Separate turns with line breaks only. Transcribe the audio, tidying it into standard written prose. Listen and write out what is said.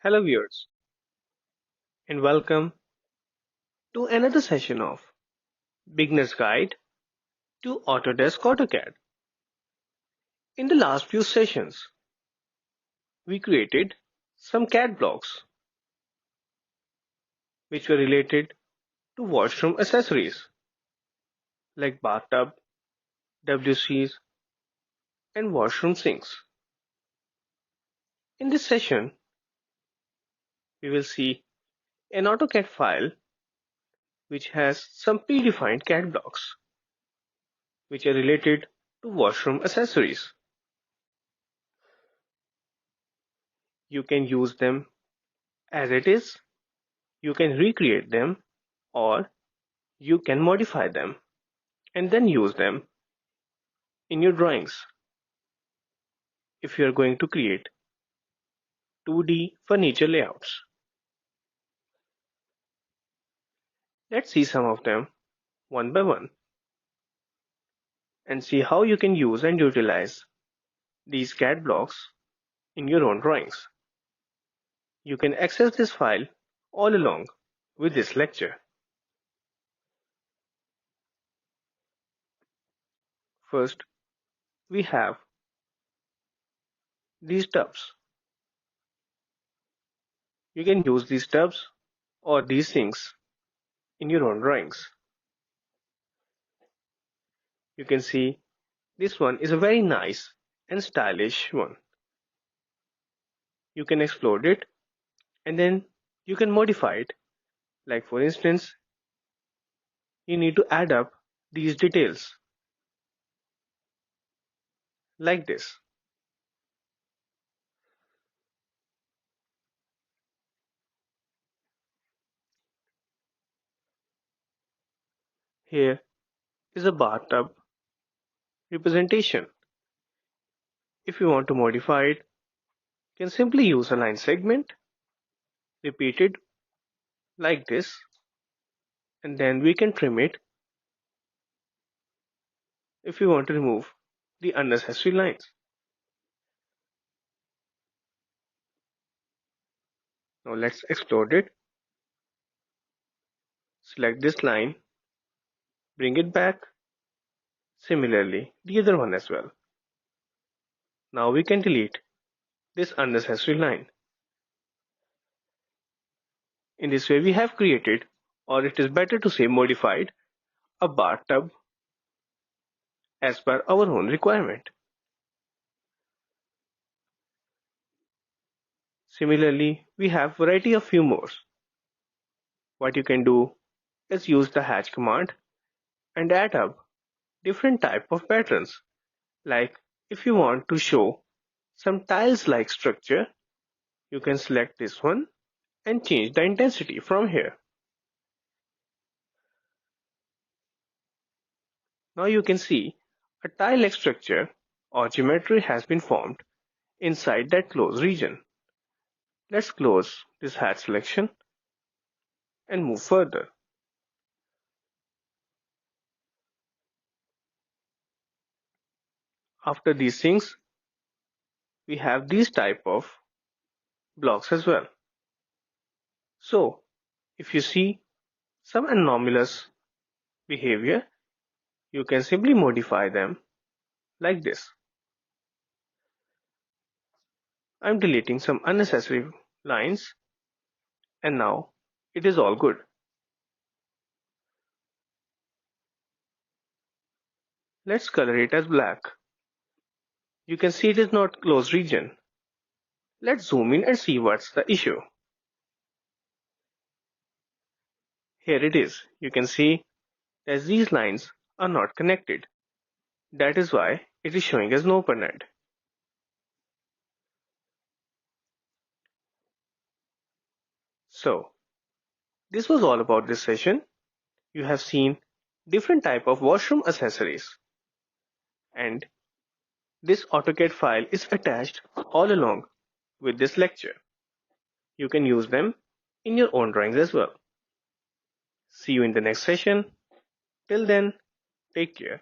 Hello viewers and welcome to another session of Beginner's Guide to Autodesk AutoCAD. In the last few sessions, we created some CAD blocks which were related to washroom accessories like bathtub, WCs and washroom sinks. In this session, we will see an AutoCAD file which has some predefined CAD blocks which are related to washroom accessories. You can use them as it is, you can recreate them, or you can modify them and then use them in your drawings if you are going to create 2D furniture layouts. Let's see some of them one by one and see how you can use and utilize these CAD blocks in your own drawings. You can access this file all along with this lecture. First, we have these tubs. You can use these tubs or these sinks in your own drawings. You can see this one is a very nice and stylish one. You can explode it and then you can modify it. Like for instance, you need to add up these details like this. Here is a bathtub representation. If you want to modify it, you can simply use a line segment, repeat it like this, and then we can trim it if we want to remove the unnecessary lines. Now let's explode it. Select this line, bring it back. Similarly, the other one as well. Now we can delete this unnecessary line. In this way we have created, or it is better to say modified, a bathtub as per our own requirement. Similarly, we have variety of few more. What you can do is use the hatch command and add up different type of patterns. Like if you want to show some tiles like structure, you can select this one and change the intensity from here. Now you can see a tile like structure or geometry has been formed inside that closed region. Let's close this hatch selection and move further. After these things, we have these type of blocks as well. So if you see some anomalous behavior, you can simply modify them like this. I'm deleting some unnecessary lines and now it is all good. Let's color it as black. You can see it is not closed region. Let's zoom in and see what's the issue. Here it is. You can see that these lines are not connected. That is why it is showing as no open end. So this was all about this session. You have seen different type of washroom accessories, and this AutoCAD file is attached all along with this lecture. You can use them in your own drawings as well. See you in the next session. Till then, take care.